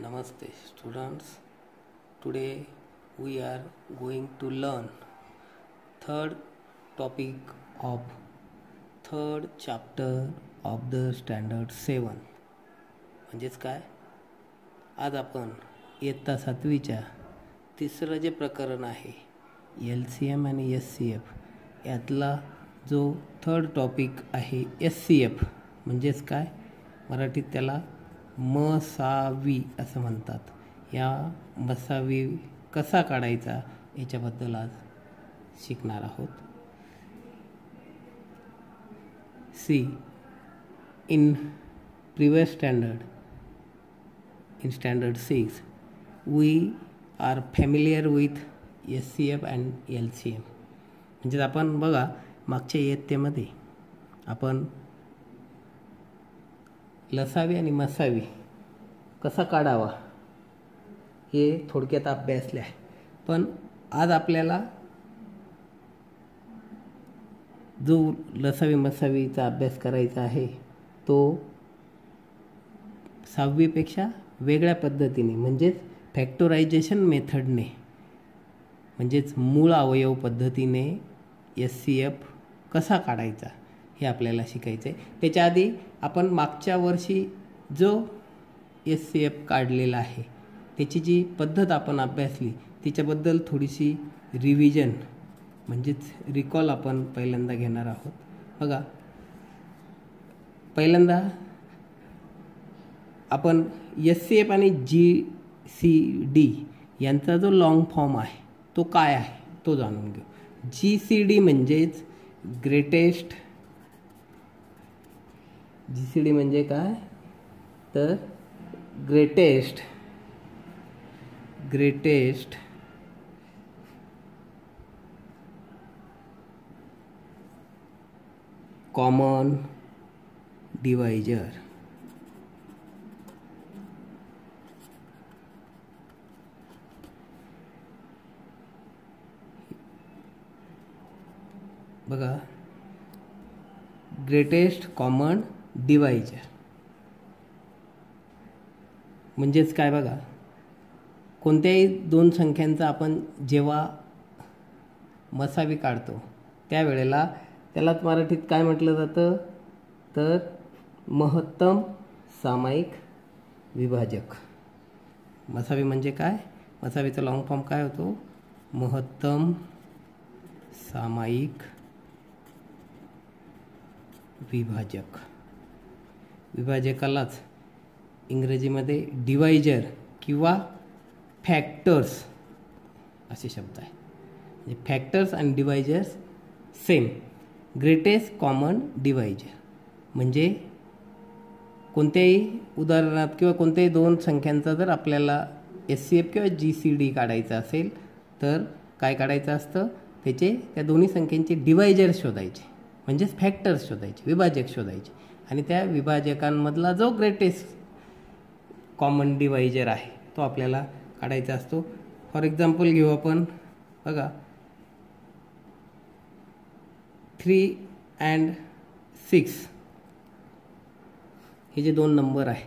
Namaste students. Today we are going to learn third topic of third chapter of the standard 7. म्हणजेच काय, आज आपण इयत्ता 7वीच्या तिसरं जे प्रकरण आहे LCM आणि SCF यातला जो थर्ड टॉपिक आहे SCF म्हणजेच काय, मराठीत त्याला मसावी असं म्हणतात. या मसावी कसा काढायचा याच्याबद्दल आज शिकणार आहोत. See in previous standard, in standard 6 we are familiar with SCF and LCM. म्हणजे आपण बघा मागच्या इयत्तेमध्ये आपण लसावी आणि मसावी कसा काढावा हे थोडक्यात अभ्यासले आहे. पण आज आपल्याला जो लसावी मसावीचा अभ्यास करायचा आहे तो 6वीपेक्षा वेगळ्या पद्धतीने, म्हणजेच फॅक्टोरायझेशन मेथडने, म्हणजेच मूळ अवयव पद्धतीने SCF कसा काढायचा हे आपल्याला शिकायचं आहे. त्याच्या आधी आपण मागच्या वर्षी जो SCF काढलेला आहे त्याची जी पद्धत आपण अभ्यासली त्याच्याबद्दल थोडीशी रिव्हिजन म्हणजेच रिकॉल आपण पहिल्यांदा घेणार आहोत. बघा, पहिल्यांदा आपण SCF आणि GCD यांचा जो लॉंग फॉर्म आहे तो काय आहे तो जाणून घेऊ. GCD म्हणजेच ग्रेटेस्ट, GCD म्हणजे काय तर ग्रेटेस्ट कॉमन डिवायझर. बघा, ग्रेटेस्ट कॉमन डिवायझर म्हणजेच काय, बघा कोणत्याही दोन संख्यांचा आपण जेव्हा मसावी काढतो त्यावेळेला त्यालाच मराठीत काय म्हटलं जातं तर महत्तम सामायिक विभाजक. मसावी म्हणजे काय, मसावीचा लॉंग फॉर्म काय होतो महत्तम सामायिक विभाजक. विभाजकालाच इंग्रजीमध्ये डिवायझर किंवा फॅक्टर्स असे शब्द आहे. म्हणजे फॅक्टर्स आणि divisors same. Greatest common divisor म्हणजे कोणत्याही उदाहरणात किंवा कोणत्याही दोन संख्यांचा जर आपल्याला SCF किंवा GCD काढायचा असेल तर काय काढायचं असतं, त्याचे त्या दोन्ही संख्यांचे डिवायझर शोधायचे म्हणजेच फॅक्टर्स शोधायचे, विभाजक शोधायचे, आणि त्या विभाजकांमधला जो ग्रेटेस्ट कॉमन डिवायझर आहे तो आपल्याला काढायचा असतो. फॉर एक्झाम्पल घेऊ आपण, बघा 3 and 6 हे जे दोन नंबर आहे,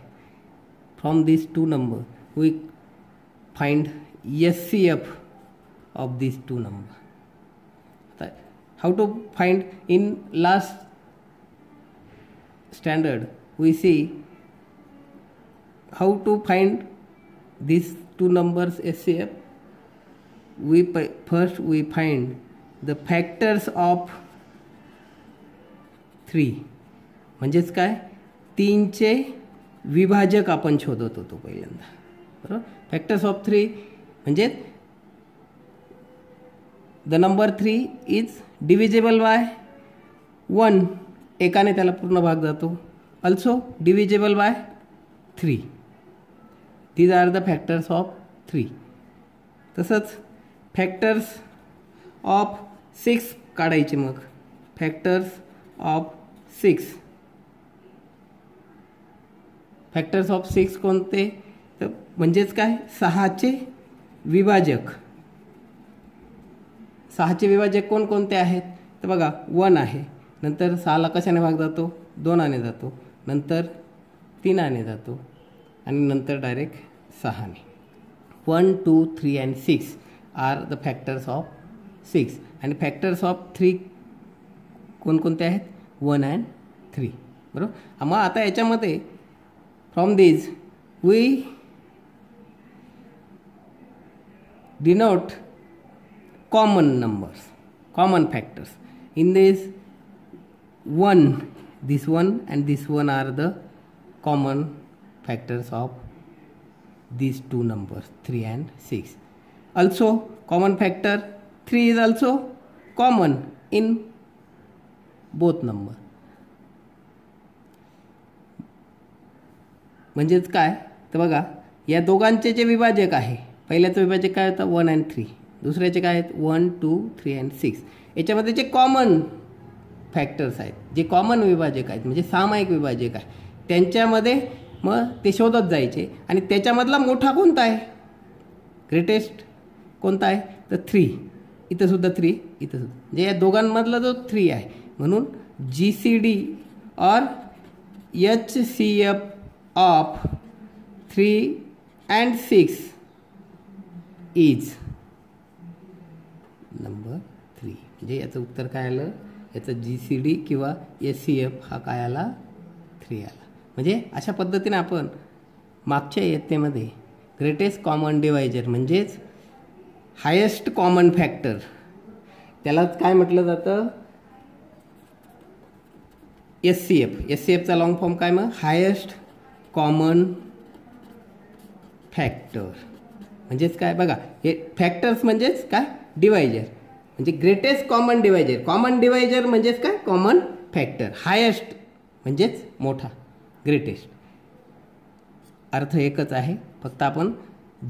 from this two number we find SCF of these two number. How to find? In last standard we see how to find these two numbers SCF. First we find the factors of 3. म्हणजेच काय, 3चे विभाजक आपण शोधत होतो पहिल्यांदा, बरोबर. Factors of 3 म्हणजे the number 3 is divisible by 1, एकाने त्याला पूर्ण भाग जातो. Also divisible by 3. These are the factors of 3. तसंच फॅक्टर्स ऑफ 6 काढायचे. मग फॅक्टर्स ऑफ 6, फॅक्टर्स ऑफ 6 कोणते तर म्हणजेच काय 6चे विभाजक. 6चे विभाजक कोणकोणते आहेत तर बघा 1 आहे, नंतर 6ला कशाने भाग जातो 2 जातो, नंतर 3 जातो, आणि नंतर डायरेक्ट 6ने. 1, 2, 3 and 6 are the factors of 6 आणि फॅक्टर्स ऑफ 3 कोणकोणते आहेत? 1 and 3. बरोबर. मग आता याच्यामध्ये from this we denote common numbers, common factors. In this 1, this 1 and this 1 are the common factors of these two numbers 3 and 6. Also common factor 3 is also common in both number. म्हणजेच काय तर बघा, या दोघांचे जे विभाजक आहे, पहिल्याचं विभाजक काय होतं? 1 and 3. दुसऱ्याचे काय आहेत? 1, 2, 3 and 6. याच्यामध्ये जे कॉमन फॅक्टर्स आहेत, जे कॉमन विभाजक आहेत, म्हणजे सामायिक विभाजक आहे, त्यांच्यामध्ये मग ते शोधत जायचे. आणि त्याच्यामधला मोठा कोणता आहे? ग्रेटेस्ट कोणता आहे? तर 3. इथंसुद्धा 3, इथंसुद्धा, म्हणजे या दोघांमधला जो 3 आहे. म्हणून GCD और HCF of 3 and 6 is number 3. म्हणजे याचं उत्तर काय आलं? याचं GCD किंवा HCF हा काय आला? 3 आला. म्हणजे अशा पद्धतीने आपण मागच्या इयत्तेमध्ये ग्रेटेस्ट कॉमन डिवायजर म्हणजेच हायेस्ट कॉमन फॅक्टर, त्यालाच काय म्हटलं जातं? HCF. HCFचा लॉंग फॉर्म काय मग? Highest common factor. म्हणजेच काय बघा, हे फॅक्टर्स म्हणजेच काय? डिवायजर. म्हणजे ग्रेटेस्ट कॉमन डिवायजर. कॉमन डिवायजर म्हणजेच काय? Common factor. हायेस्ट म्हणजेच मोठा, ग्रेटेस्ट. अर्थ एकच आहे, फक्त आपण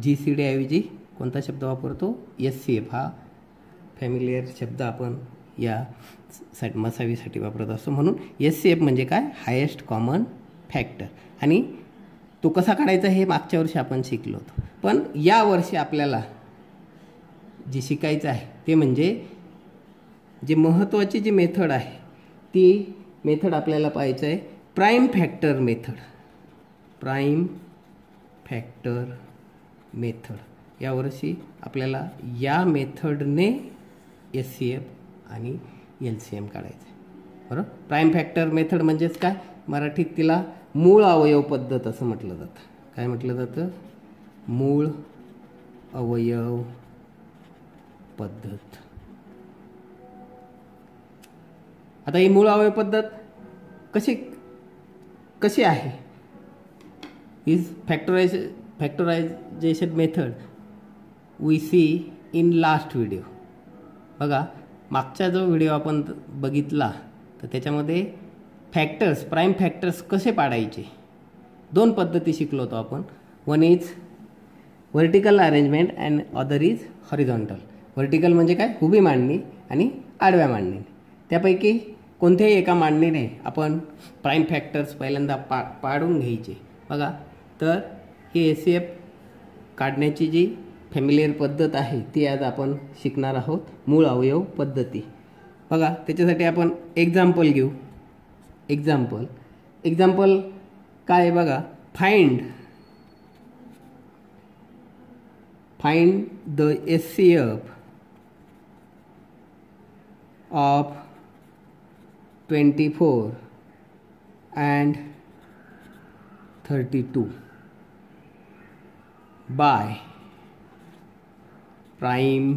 GCD ऐवजी कोणता शब्द वापरतो? HCF हा फॅमिलियर शब्द आपण या मसावीसाठी वापरत असतो. म्हणून HCF म्हणजे काय? Highest common factor. आणि तो कसा काढायचा हे मागच्या वर्षी आपण शिकलो होतो. पण या वर्षी आपल्याला जे शिकायचं आहे ते म्हणजे जे महत्त्वाची जी मेथड आहे ती मेथड आपल्याला पाहायचं आहे prime factor method. Prime factor method. यावर्षी आपल्याला या मेथडने HCF आणि LCM काढायचं आहे. बरोबर. प्राईम फॅक्टर मेथड म्हणजेच काय? मराठीत तिला मूळ अवयव पद्धत असं म्हटलं जातं. काय म्हटलं जातं? मूळ अवयव पद्धत. आता ही मूळ अवयव पद्धत कशी आहे? Is factorisation method we see in last video. बघा, मागचा जो व्हिडिओ आपण बघितला तर त्याच्यामध्ये फॅक्टर्स, प्राईम फॅक्टर्स कसे पाडायचे 2 पद्धती शिकलो होतो आपण. One is vertical arrangement and other is horizontal. Vertical म्हणजे काय? उभी मांडणी आणि आडव्या मांडणी. त्यापैकी कोणत्याही एका मांडणीने आपण प्राईम फॅक्टर्स पहिल्यांदा पाडून घ्यायचे. बघा, तर ही HCF काढण्याची जी फॅमिलियर पद्धत आहे ती आज आपण शिकणार आहोत, मूळ अवयव पद्धती. बघा, त्याच्यासाठी आपण एक्झाम्पल घेऊ. एक्झाम्पल काय आहे बघा? Find the HCF of 24 and 32 by prime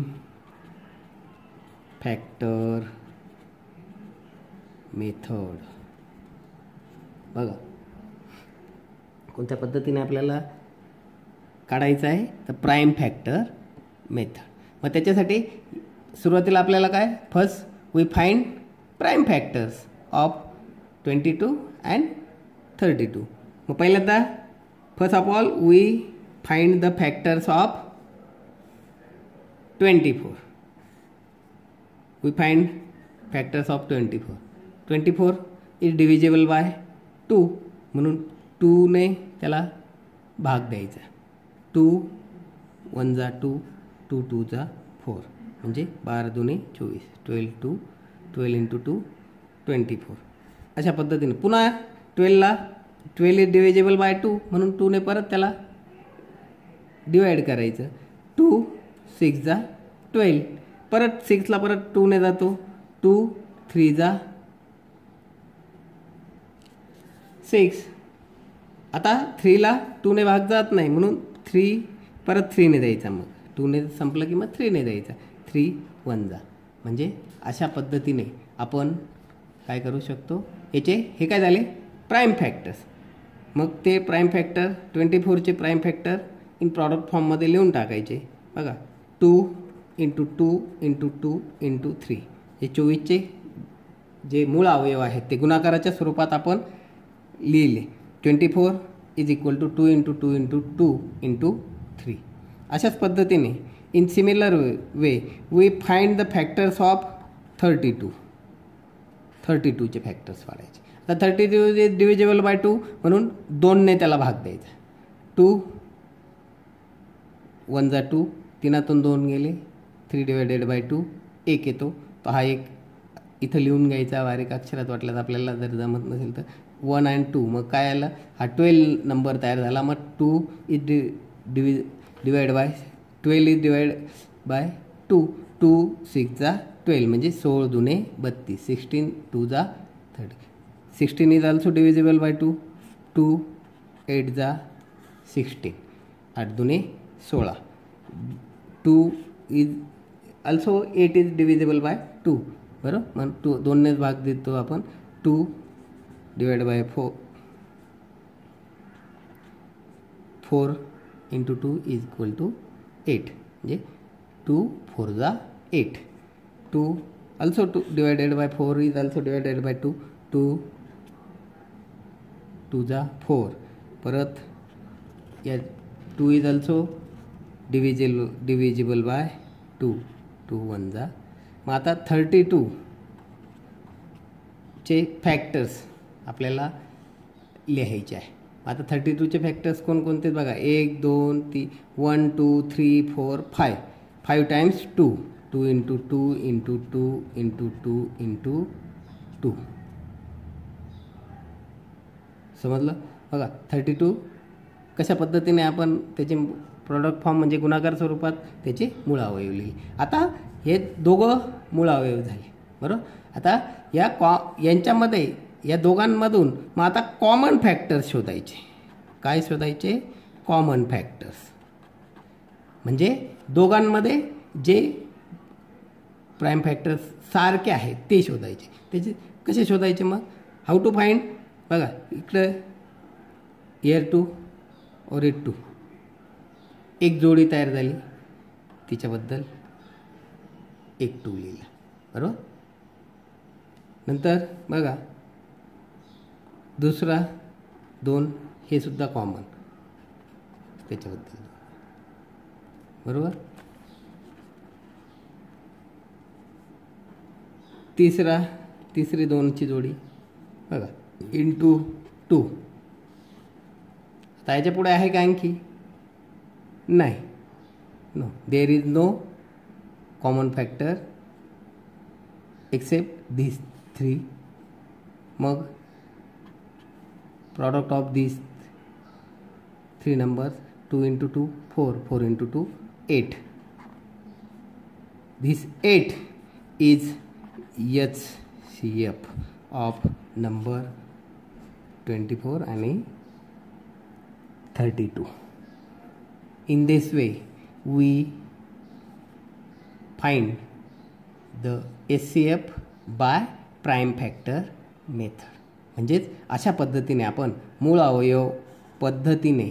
factor method. बघा, कोणत्या पद्धतीने आपल्याला काढायचं आहे तर प्राईम फॅक्टर मेथड. मग त्याच्यासाठी सुरुवातीला आपल्याला काय? First we find prime factors of 22 and 32. मग पहिल्यांदा first of all we find the factors of 24. We find factors of 24. 24 is divisible by 2 म्हणून 2 ने त्याला भाग द्यायचा. 2 1 जा 2, 2 2 जा 4 म्हणजे 12 2 24. 12 इंटू 2 24. अशा पद्धतीने पुन्हा 12 इज डिव्हिजिबल बाय 2 म्हणून 2 ने परत त्याला डिवाइड करायचं. 2 6 जा 12. परत 6ला परत 2ने जातो. 2 3 जा 6. आता 3ला 2ने भाग जात नाही म्हणून 3 परत 3ने द्यायचा. मग 2ने संपलं की मग 3ने द्यायचा. 3 1 जा. म्हणजे अशा पद्धतीने आपण काय करू शकतो. याचे हे काय झाले प्राईम फॅक्टर्स. मग ते प्राईम फॅक्टर 24चे प्राईम फॅक्टर इन प्रॉडक्ट फॉर्ममध्ये लिहून टाकायचे. बघा 2 × 2 × 2 × 3 हे 24चे जे मूळ अवयव आहेत ते गुणाकाराच्या स्वरूपात आपण लिहिले. 24 = 2 × 2 × 2 × 3. अशाच पद्धतीने in similar way we find the factors of 32चे फॅक्टर्स काढायचे. आता 32 इज डिव्हिजिबल बाय 2 म्हणून 2ने त्याला भाग द्यायचा. 2 1 जा 2. 3तून 2 गेले. 3 / 2 1 येतो. तो हा एक इथं लिहून घ्यायचा बारीक अक्षरात वाटल्यास आपल्याला जर जमत नसेल तर 1 आणि 2. मग काय आलं हा 12 नंबर तयार झाला. मग 2 is divide by 12 is divide by 2. 2 6 जा 12 म्हणजे 16 दुने 32. 16 2 जा 30. 16 इज ऑल्सो डिव्हिजिबल बाय 2. 2 8 जा 16. 8 दुने 16. 2 is also 8 is divisible by 2. बरोबर. मग 2नेच भाग देतो आपण. 2 divide by 4. 4 × 2 is equal to 8. म्हणजे 2 4 जा 8. 2 also 2 divided by 4 is also divided by 2. 2 2 जा 4. परत या 2 इज ऑल्सो डिव्हिजिबल बाय 2. 2 1 जा. मग आता 32चे फॅक्टर्स आपल्याला लिहायचे आहे. आता 32चे फॅक्टर्स कोणकोणते बघा. 1 2 3 1 2 3 4 5. 5 टाइम्स 2. 2 × 2 × 2 × 2 × 2. समजलं. बघा 32 कशा पद्धतीने आपण त्याचे प्रॉडक्ट फॉर्म म्हणजे गुणाकार स्वरूपात त्याचे मूळ अवयव लिहिले. आता हे दोघं मूळ अवयव झाले. बरोबर. आता यांच्यामध्ये या दोघांमधून मग आता कॉमन फॅक्टर्स शोधायचे. काय शोधायचे कॉमन फॅक्टर्स म्हणजे दोघांमध्ये जे प्राईम फॅक्टर्स सारखे आहेत ते शोधायचे. त्याचे कसे शोधायचे मग हाऊ टू फाइंड. बघा इकडं एअर 2 और एट 2 एक जोडी तयार झाली. तिच्याबद्दल एक 2 लिहिला. बरोबर. नंतर बघा दुसरा 2 हे सुद्धा कॉमन त्याच्याबद्दल. बरोबर. तिसरी 2ची जोडी बघा × 2. आता याच्या पुढे आहे का आणखी नाही. No there is no common factor except this 3. मग product of these 3 numbers 2 × 2 4. 4 × 2 8. This 8 is HCF of number 24 and 32. In this way we find the HCF by prime factor method. म्हणजेच अशा पद्धतीने आपण मूळ अवयव पद्धतीने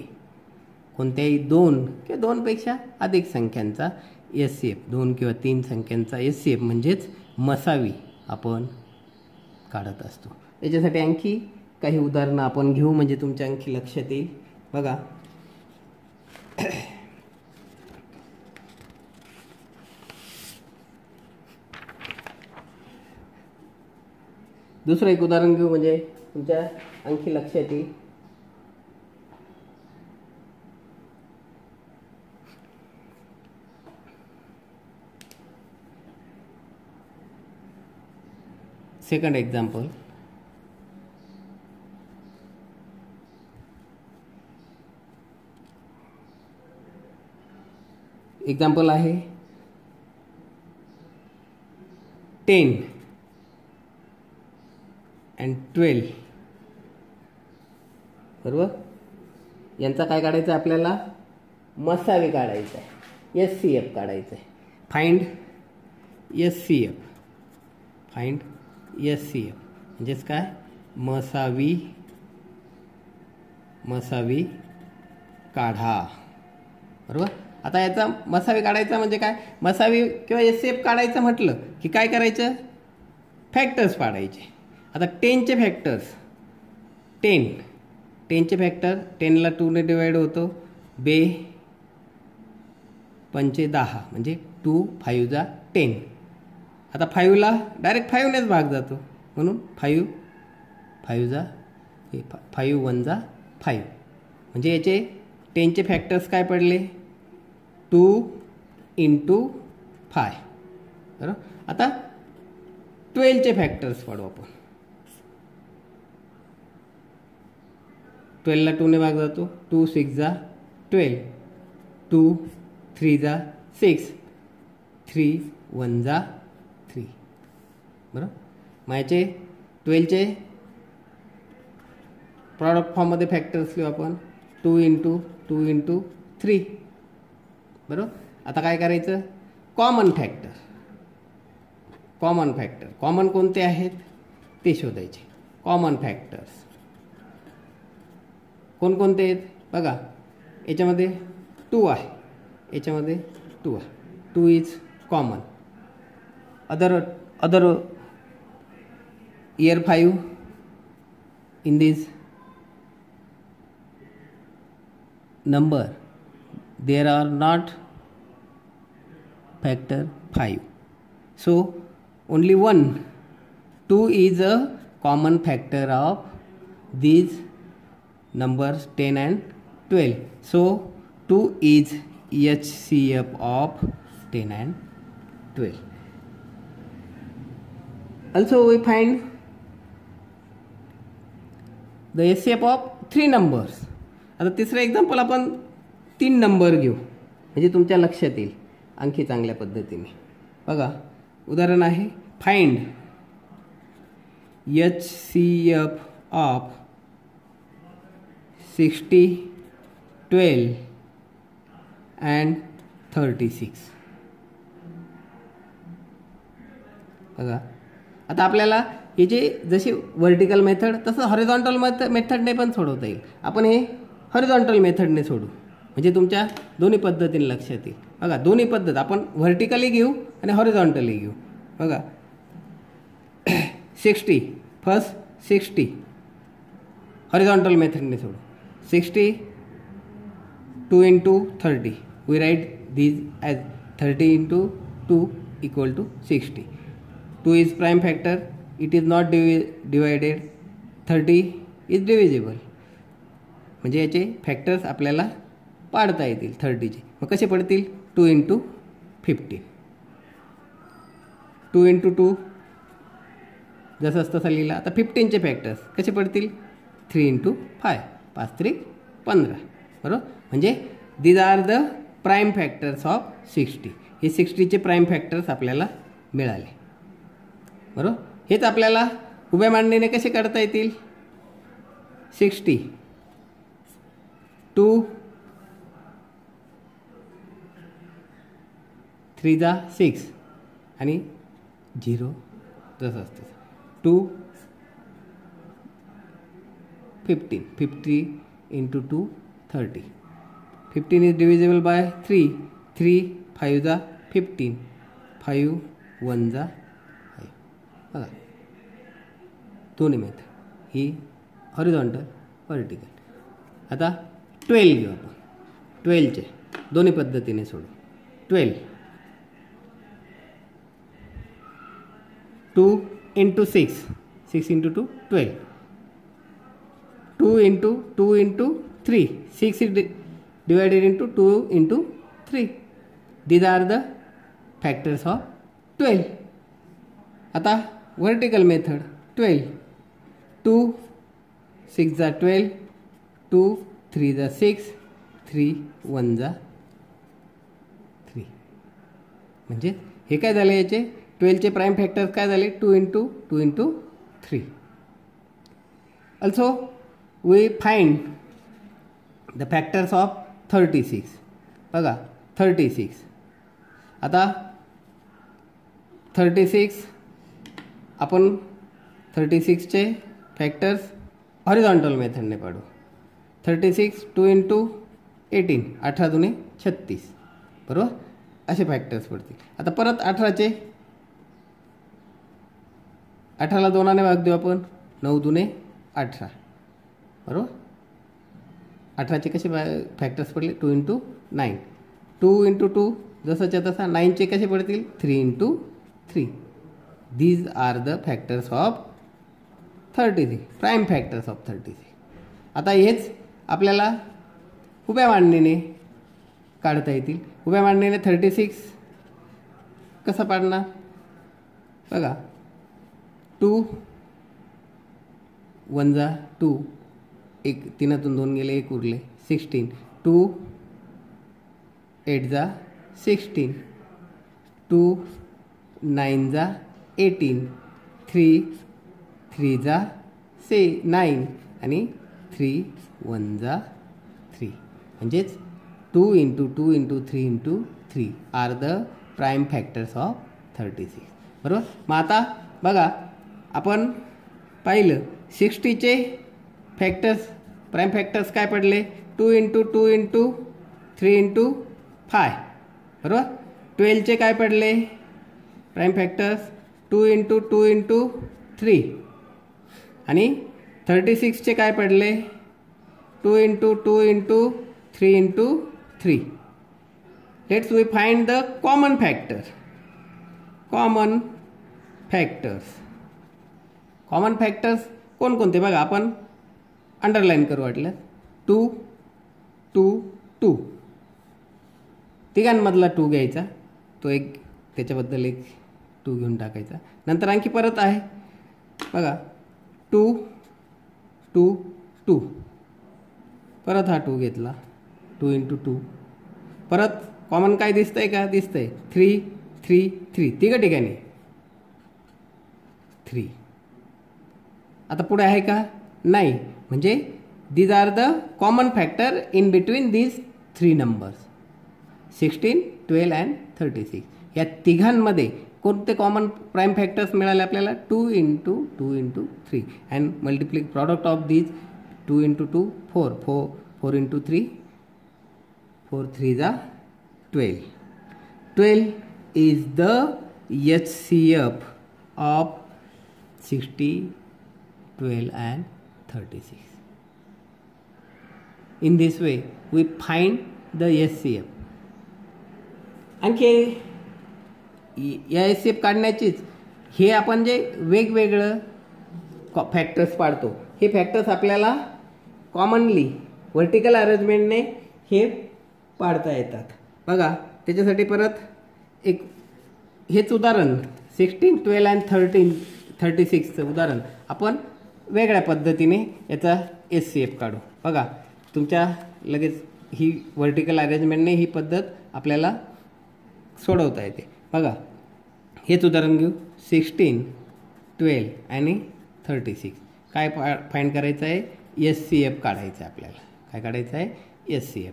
कोणत्याही 2 किंवा 2पेक्षा अधिक संख्यांचा HCF 2 किंवा 3 संख्यांचा HCF म्हणजेच मसावी आपण काढत असतो. याच्यासाठी आणखी काही उदाहरणं आपण घेऊ म्हणजे तुमच्या आणखी लक्षात येईल. बघा दुसरं एक उदाहरण घेऊ म्हणजे तुमच्या आणखी लक्षात येईल. Second example. एक्झाम्पल आहे 10 अँड 12, बरोबर. यांचा काय काढायचं आहे आपल्याला? मसावी काढायचं आहे, SCF काढायचं आहे. फाइंड SCF, फाइंड SCF म्हणजेच काय? मसावी काढा, बरोबर. आता याचा मसावी काढायचा म्हणजे काय? मसावी किंवा SCF काढायचं म्हटलं की काय करायचं? फॅक्टर्स पाडायचे. आता 10चे फॅक्टर्स, 10चे फॅक्टर 10ला 2ने डिवाइड होतो, 5×10 म्हणजे 2 5 जा 10. आता 5ला डायरेक्ट 5नेच भाग जातो म्हणून 5 5 जा 5 1 जा 5 म्हणजे याचे 10चे फॅक्टर्स काय पडले? 2 × 5, बरोबर. आता 12चे फॅक्टर्स पाडू आपण. 12ला 2ने भाग जातो, 2 6 जा 12, 2 3 जा 6, 3 1 जा 3, बरोबर. मग याचे 12चे प्रॉडक्ट फॉर्ममध्ये फॅक्टर्स लिहू आपण. 2 × 2 × 3, बरोबर. आता काय करायचं? कॉमन कॉमन कोणते आहेत ते शोधायचे. कॉमन फॅक्टर्स कोणकोणते आहेत बघा. याच्यामध्ये 2 आहे, याच्यामध्ये 2 आहे, 2 is common. Other year 5 in this number there are not factor 5, so only 1, 2 is a common factor of these numbers 10 and 12, so 2 is HCF of 10 and 12. Also we find the SCF of 3 numbers. आता तिसरं example आपण 3 number घेऊ म्हणजे तुमच्या लक्षात येईल आणखी चांगल्या पद्धतीने. बघा उदाहरण आहे फाइंड HCF of 60, 12 and 36. बघा आता आपल्याला हे जे जशी वर्टिकल मेथड तसं हॉरिझॉन्टल मेथडने पण सोडवता येईल. आपण हे हॉरिझॉन्टल मेथडने सोडू म्हणजे तुमच्या दोन्ही पद्धतीने लक्षात येईल. बघा दोन्ही पद्धत आपण व्हर्टिकली घेऊ आणि हॉरिझॉन्टली घेऊ. बघा 60 फर्स्ट 60 हॉरिझॉन्टल मेथडने सोडू. 60 2 × 30 we write these as 30 × 2 = 60. 2 is prime factor, it is not divided, 30 is divisible. म्हणजे याचे फॅक्टर्स आपल्याला पाडता येतील 30चे. मग कसे पडतील? 2 × 15, 2 × 2 जसं तसं लिहिला. आता 15चे फॅक्टर्स कसे पडतील? 3 × 5, 5 3 15, बरोबर. म्हणजे these are the prime factors of 60. हे 60चे प्राईम फॅक्टर्स आपल्याला मिळाले, बरोबर. हेच आपल्याला उभ्या मांडणीने कसे काढता येतील? 60 2 3 जा 6 आणि 0 जसं असतं. 2 15, 50 × 2 30. 15 is divisible by 3, 3 5 जा 15, 5 1 जा 5. बघा दोन्ही मेथड ही हॉरिझॉन्टल व्हर्टिकल. आता 12 घेऊ आपण. 12चे दोन्ही पद्धतीने सोडू. 12 2 × 6, 6 × 2 12, 2 × 2 × 3, 6 is divided into 2 × 3. These are the factors of 12. आता वर्टिकल मेथड 12 2 6 जा 12, 2 3 जा 6, 3 1 जा 3. म्हणजे हे काय झाले, याचे 12चे प्राईम फॅक्टर्स काय झाले, 2 × 2 × 3. Also we find the factors of 36. बघा 36. आता 36 आपण 36चे फॅक्टर्स हॉरिझॉन्टल मेथडने पाडू. 36 2 × 18 18 दुने 36 बरोबर, असे फॅक्टर्स पडतील. आता परत 18चे 18ला 2ने भाग देऊ आपण, 9 दुने 18 बरोबर. 18चे कसे फॅक्टर्स पडले, 2 × 9 2 × 2 जसाच्या तसा. 9चे कसे पडतील, 3 × 3. These are the factors of 33, prime factors of 33. आता हेच आपल्याला उभ्या मांडणीने काढता येतील. उभ्या मांडणीने 36 कसं पाडणार, बघा 2 1 जा 2, 1 3तून 2 गेले, 1 उरले 16. 2 8 जा 16, 2 9 जा 18, 3 3 जा 9 आणि 3 1 जा 3. म्हणजेच 2 × 2 × 3 × 3 are the prime factors of 36 बरोबर. मग आता बघा आपण पाहिलं 60चे फॅक्टर्स प्राईम फॅक्टर्स काय पडले, 2 × 2 × 3 × 5 बरोबर. 12चे काय पडले प्राईम फॅक्टर्स, 2 × 2 × 3 आणि 36चे काय पडले, 2 × 2 × 3 × 3. Let's we find the common factor. Common factors, common factors कोणकोणते बघा आपण अंडरलाईन करू वाटलं. 2 2 2, तिघांमधला 2 घ्यायचा, तो एक त्याच्याबद्दल एक 2 घेऊन टाकायचा. नंतर आणखी परत आहे बघा 2 2 2, परत हा 2 घेतला, 2 × 2. परत कॉमन काय दिसतंय का, दिसतंय 3 3 3, तिघं ठिकाणी 3. आता पुढे आहे का, नाही. म्हणजे these are the common factor in between these 3 numbers, 16 12 and 36. या तिघांमध्ये कोणते कॉमन प्राईम फॅक्टर्स मिळाले आपल्याला, 2 × 2 × 3 अँड मल्टिप्लिक प्रॉडक्ट ऑफ दीज 2 × 2 4 4 4 × 3 4 3 जा 12. 12 is the HCF of 60 12 and 36. In this way we find the HCF. आणखी या HCF काढण्याचीच हे आपण जे वेगवेगळं फॅक्टर्स पाडतो, हे फॅक्टर्स आपल्याला कॉमनली व्हर्टिकल अरेंजमेंटने हे पाडता येतात. बघा त्याच्यासाठी परत एक हेच उदाहरण 16 12 and 36चं उदाहरण आपण वेगळ्या पद्धतीने याचा HCF काढू. बघा तुमच्या लगेच ही व्हर्टिकल अरेंजमेंटने ही पद्धत आपल्याला सोडवता येते. बघा हेच उदाहरण घेऊ, 16 12 आणि 36. काय फाइंड करायचं आहे, HCF काढायचं आहे आपल्याला. काय काढायचं आहे, HCF.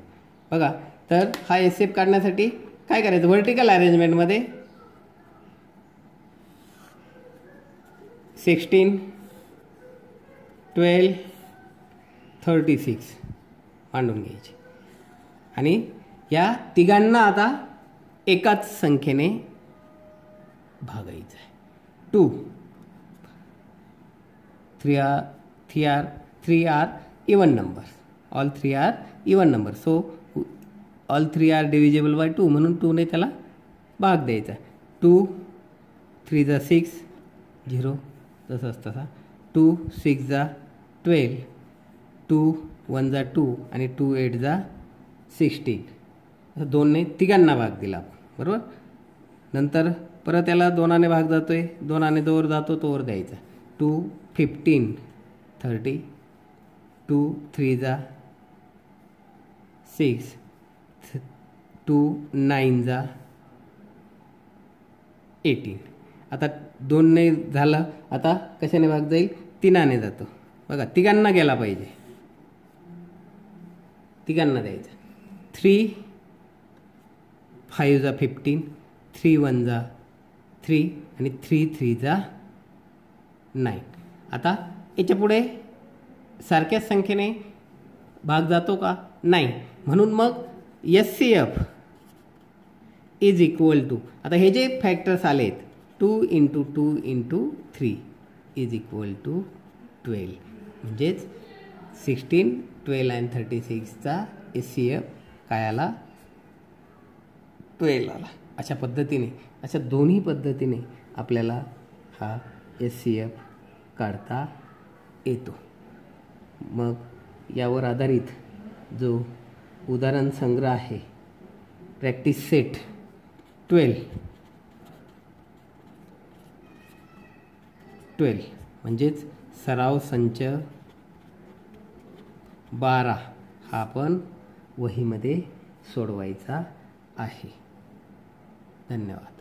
बघा तर हा HCF काढण्यासाठी काय करायचं, व्हर्टिकल अरेंजमेंटमध्ये 16 12 36 मांडून घ्यायचे आणि या तिघांना आता एकाच संख्येने भागायचं आहे. 2 3 are even numbers, all 3 are even numbers, so all 3 are divisible by 2 म्हणून 2 ने त्याला भाग द्यायचा. 2 3 जा 6 0 तसंच तसा, 2 6 जा 12, 2 1 जा 2 आणि 2 8 जा 16. 2 ने तिघांना भाग दिला बरोबर. नंतर परत याला 2ने भाग जातोय, 2ने 2 वर जातो, तो वर द्यायचा. 2 15 30, 2 3 जा 6, 2 9 जा 18. आता 2ने झालं, आता कशाने भाग जाईल? 3ने जातो. बघा तिघांना गेला पाहिजे, तिघांना द्यायचा. 3 5 जा 15, 3 1 जा 3 आणि 3 3 जा 9. आता याच्या पुढे सारख्याच संख्येने भाग जातो का? नाही. म्हणून मग SCF इज इक्वल टू, आता हे जे फॅक्टर्स आलेत 2 × 2 × 3 इज इक्वल टू 12. म्हणजेच 16, 12 आणि 36चा SCF काय आला? 12 आला. अशा पद्धतीने, अशा दोन्ही पद्धतीने आपल्याला हा SCF काढता येतो. मग यावर आधारित जो उदाहरण संग्रह आहे, प्रॅक्टिस सेट 12 म्हणजेच सराव संच 12 हा आपण वहीमध्ये सोडवायचा आहे. धन्यवाद.